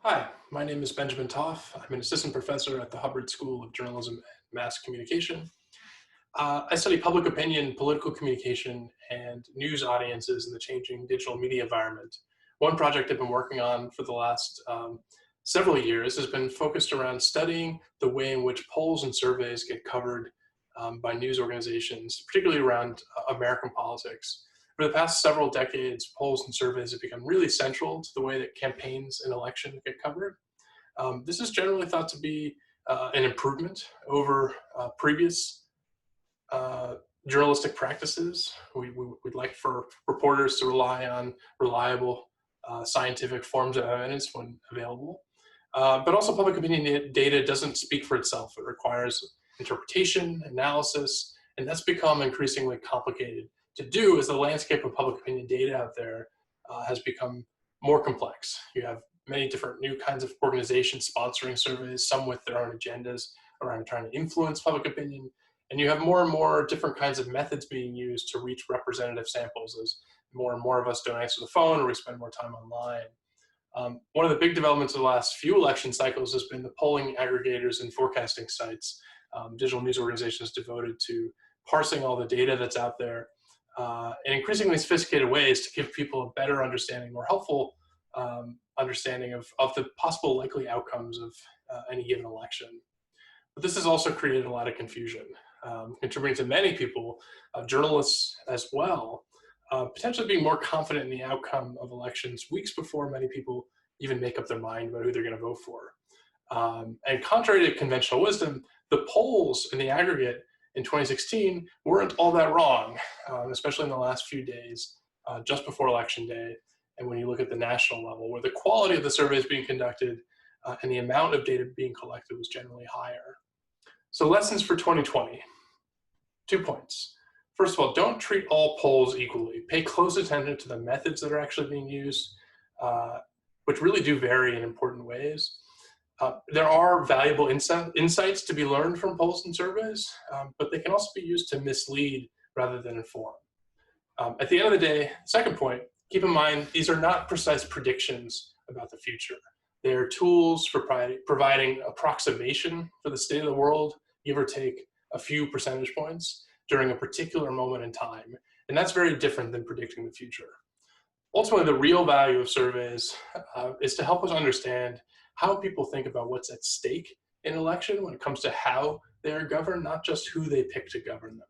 Hi, my name is Benjamin Toff. I'm an assistant professor at the Hubbard School of Journalism and Mass Communication. I study public opinion, political communication, and news audiences in the changing digital media environment. One project I've been working on for the last several years has been focused around studying the way in which polls and surveys get covered by news organizations, particularly around American politics. For the past several decades, polls and surveys have become really central to the way that campaigns and elections get covered. This is generally thought to be an improvement over previous uh, journalistic practices. We'd like for reporters to rely on reliable scientific forms of evidence when available. But also, public opinion data doesn't speak for itself. It requires interpretation, analysis, and that's become increasingly complicated to do as the landscape of public opinion data out there has become more complex. You have many different new kinds of organizations sponsoring surveys, some with their own agendas around trying to influence public opinion. And you have more and more different kinds of methods being used to reach representative samples as more and more of us don't answer the phone or we spend more time online. One of the big developments of the last few election cycles has been the polling aggregators and forecasting sites, digital news organizations devoted to parsing all the data that's out there in increasingly sophisticated ways to give people a better understanding, more helpful understanding of the possible likely outcomes of any given election. But this has also created a lot of confusion, contributing to many people, journalists as well, potentially being more confident in the outcome of elections weeks before many people even make up their mind about who they're going to vote for. And contrary to conventional wisdom, the polls in the aggregate in 2016 weren't all that wrong, especially in the last few days, just before Election Day. And when you look at the national level, where the quality of the surveys being conducted and the amount of data being collected was generally higher. So lessons for 2020, 2 points. First of all, don't treat all polls equally. Pay close attention to the methods that are actually being used, which really do vary in important ways. There are valuable insights to be learned from polls and surveys, but they can also be used to mislead rather than inform. At the end of the day, second point, keep in mind these are not precise predictions about the future. They are tools for providing approximation for the state of the world, give or take a few percentage points during a particular moment in time. And that's very different than predicting the future. Ultimately, the real value of surveys is to help us understand how people think about what's at stake in an election when it comes to how they are governed, not just who they pick to govern them.